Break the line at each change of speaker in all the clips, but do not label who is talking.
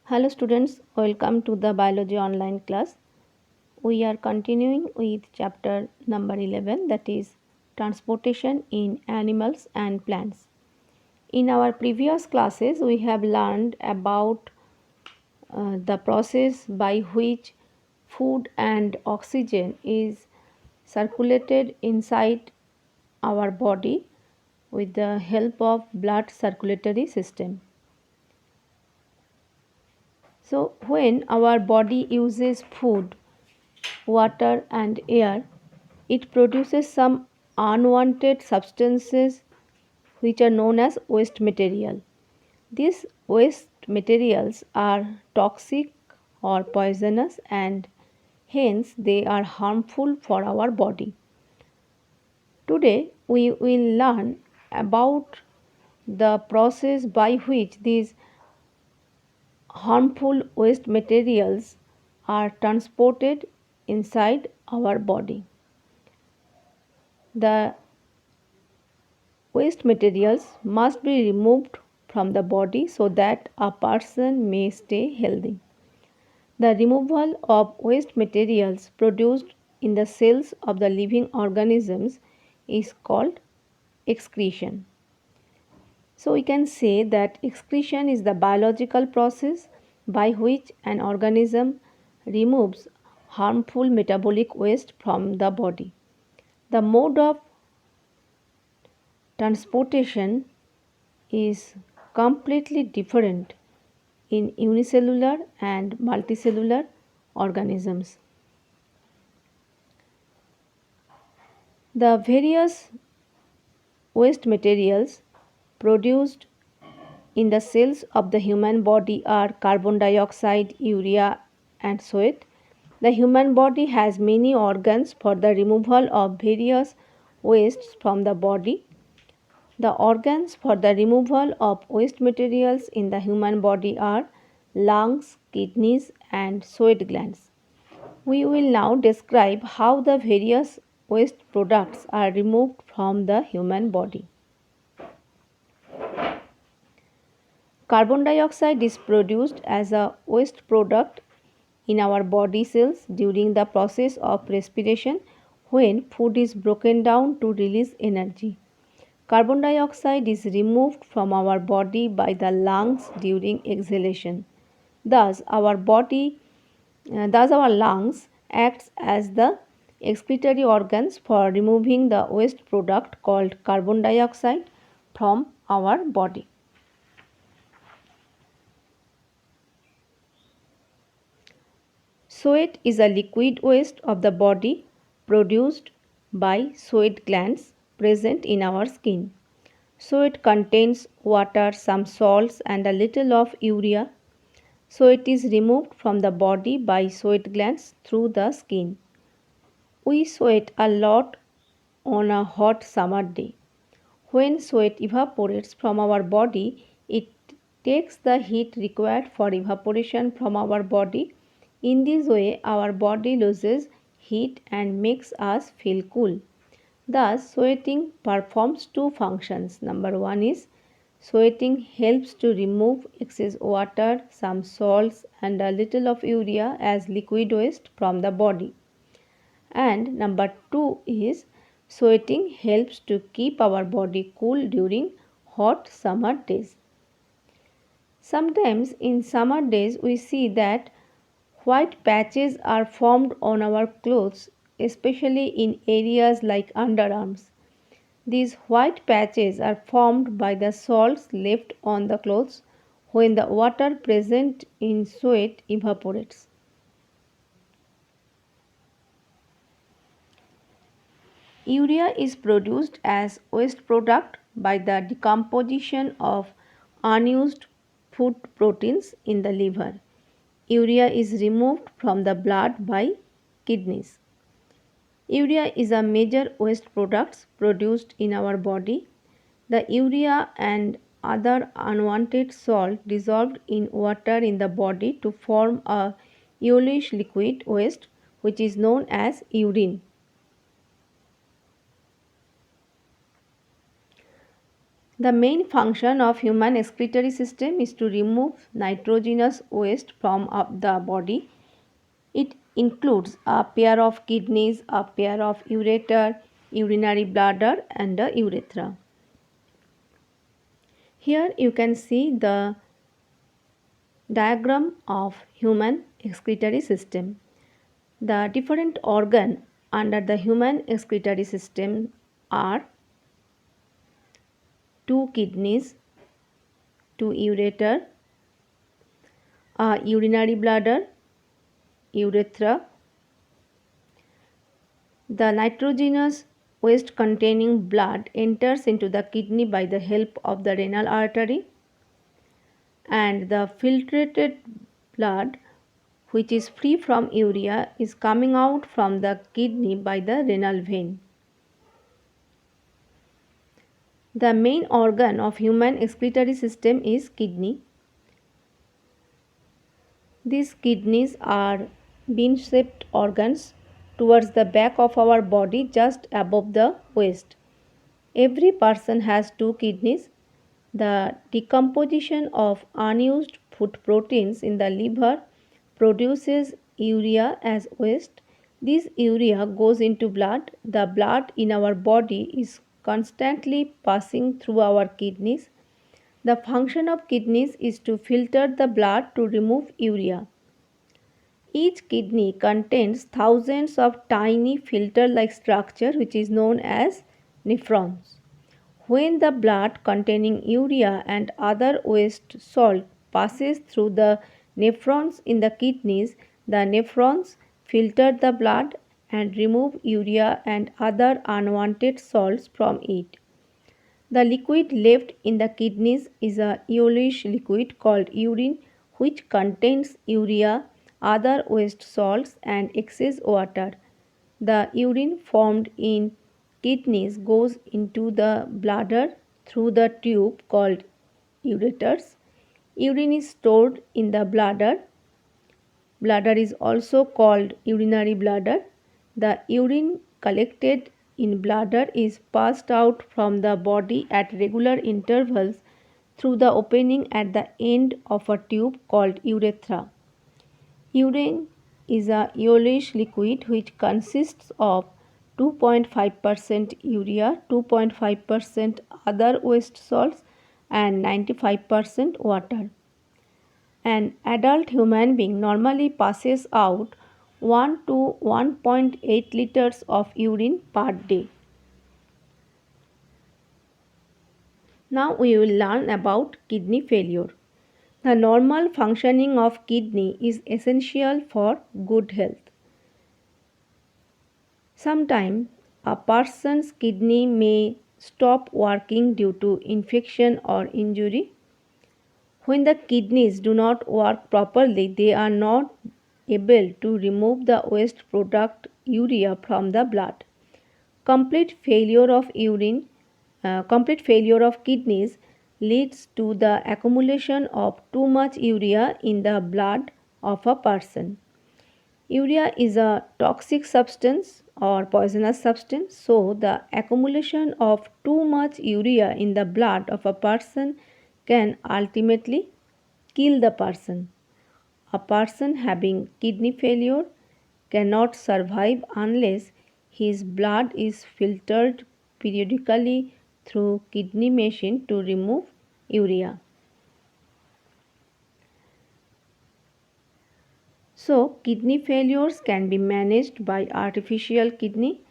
Hello students, welcome to the biology online class. We are continuing with chapter number 11, that is transportation in animals and plants. In our previous classes we have learned about the process by which food and oxygen is circulated inside our body with the help of blood circulatory system. So when our body uses food, water and air, it produces some unwanted substances which are known as waste material. These waste materials are toxic or poisonous and hence they are harmful for our body. Today we will learn about the process by which these harmful waste materials are transported inside our body. The waste materials must be removed from the body so that a person may stay healthy. The removal of waste materials produced in the cells of the living organisms is called excretion. So we can say that excretion is the biological process by which an organism removes harmful metabolic waste from the body. The mode of transportation is completely different in unicellular and multicellular organisms. The various waste materials produced in the cells of the human body are carbon dioxide, urea, and sweat. The human body has many organs for the removal of various wastes from the body. The organs for the removal of waste materials in the human body are lungs, kidneys, and sweat glands. We will now describe how the various waste products are removed from the human body. Carbon dioxide is produced as a waste product in our body cells during the process of respiration when food is broken down to release energy. Carbon dioxide is removed from our body by the lungs during exhalation. Thus, our lungs acts as the excretory organs for removing the waste product called carbon dioxide from our body. Sweat is a liquid waste of the body produced by sweat glands present in our skin. Sweat contains water, some salts, and a little of urea. Sweat is removed from the body by sweat glands through the skin. We sweat a lot on a hot summer day. When sweat evaporates from our body, it takes the heat required for evaporation from our body. In this way, our body loses heat and makes us feel cool. Thus, sweating performs two functions. Number one is sweating helps to remove excess water, some salts, and a little of urea as liquid waste from the body. And number two is sweating helps to keep our body cool during hot summer days. Sometimes in summer days we see that white patches are formed on our clothes, especially in areas like underarms. These white patches are formed by the salts left on the clothes when the water present in sweat evaporates. Urea is produced as waste product by the decomposition of unused food proteins in the liver. Urea is removed from the blood by kidneys. Urea is a major waste product produced in our body. The urea and other unwanted salt dissolved in water in the body to form a yellowish liquid waste which is known as urine. The main function of human excretory system is to remove nitrogenous waste from up the body. It includes a pair of kidneys, a pair of ureter, urinary bladder and a urethra. Here you can see the diagram of human excretory system. The different organ under the human excretory system are two kidneys, two ureter, a urinary bladder, urethra. The nitrogenous waste containing blood enters into the kidney by the help of the renal artery, and the filtrated blood which is free from urea is coming out from the kidney by the renal vein. The main organ of human excretory system is kidney. These kidneys are bean-shaped organs towards the back of our body just above the waist. Every person has two kidneys. The decomposition of unused food proteins in the liver produces urea as waste. This urea goes into blood. The blood in our body is constantly passing through our kidneys. The function of kidneys is to filter the blood to remove urea. Each kidney contains thousands of tiny filter-like structure which is known as nephrons. When the blood containing urea and other waste salt passes through the nephrons in the kidneys, the nephrons filter the blood and remove urea and other unwanted salts from it. The liquid left in the kidneys is a yellowish liquid called urine, which contains urea, other waste salts and excess water. The urine formed in kidneys goes into the bladder through the tube called ureters. Urine is stored in the bladder. Bladder is also called urinary bladder. The urine collected in bladder is passed out from the body at regular intervals through the opening at the end of a tube called urethra. Urine is a yellowish liquid which consists of 2.5% urea, 2.5% other waste salts and 95% water. An adult human being normally passes out 1 to 1.8 liters of urine per day. Now we will learn about kidney failure. The normal functioning of kidney is essential for good health. Sometimes a person's kidney may stop working due to infection or injury. When the kidneys do not work properly, they are not able to remove the waste product urea from the blood. Complete failure of complete failure of kidneys leads to the accumulation of too much urea in the blood of a person. Urea is a toxic substance or poisonous substance, so the accumulation of too much urea in the blood of a person can ultimately kill the person. A person having kidney failure cannot survive unless his blood is filtered periodically through kidney machine to remove urea. So, kidney failures can be managed by artificial kidney.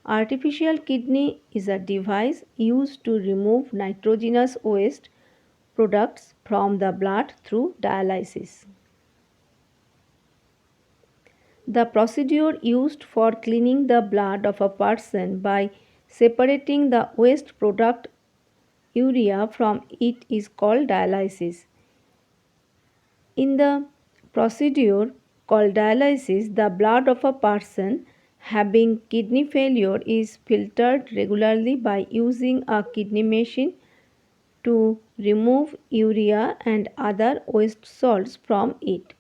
Artificial kidney is a device used to remove nitrogenous waste products from the blood through dialysis. The procedure used for cleaning the blood of a person by separating the waste product urea from it is called dialysis. In the procedure called dialysis, the blood of a person having kidney failure is filtered regularly by using a kidney machine to remove urea and other waste salts from it.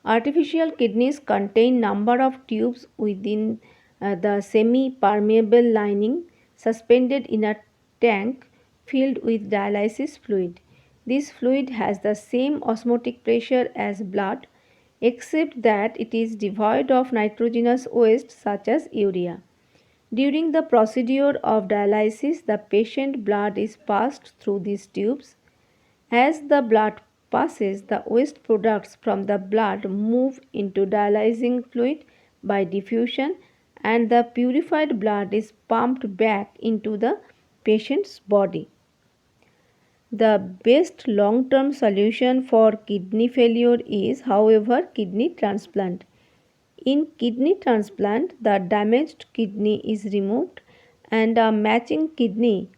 Artificial kidneys contain number of tubes within the semi-permeable lining. suspended in a tank filled with dialysis fluid. This fluid has the same osmotic pressure as blood, except that it is devoid of nitrogenous waste such as urea. During the procedure of dialysis, the patient blood is passed through these tubes. As the blood passes, the waste products from the blood move into dialysing fluid by diffusion, and the purified blood is pumped back into the patient's body. The best long term solution for kidney failure is, however, kidney transplant. In kidney transplant, the damaged kidney is removed and a matching kidney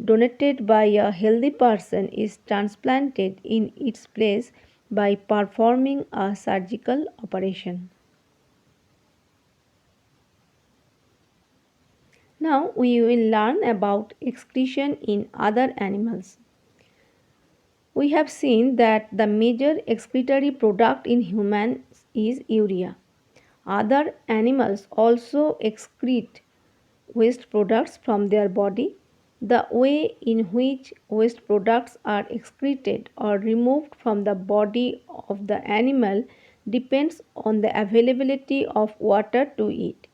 donated by a healthy person is transplanted in its place by performing a surgical operation. Now we will learn about excretion in other animals. We have seen that the major excretory product in humans is urea. Other animals also excrete waste products from their body. The way in which waste products are excreted or removed from the body of the animal depends on the availability of water to eat.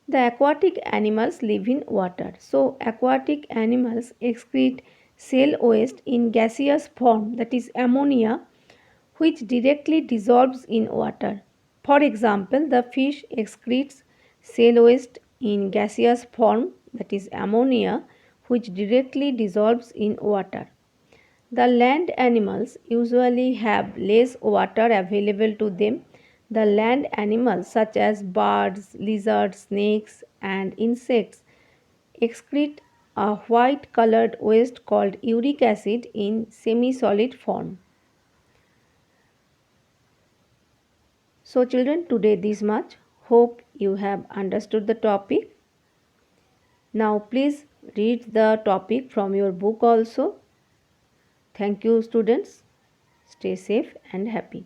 The aquatic animals live in water. So, aquatic animals excrete cell waste in gaseous form, that is ammonia, which directly dissolves in water. For example, the fish excretes cell waste in gaseous form, that is ammonia, which directly dissolves in water. The land animals usually have less water available to them. The land animals, such as birds, lizards, snakes, and insects, excrete a white colored waste called uric acid in semi solid form. So, children, today this much. Hope you have understood the topic. Now, please read the topic from your book also. Thank you, students. Stay safe and happy.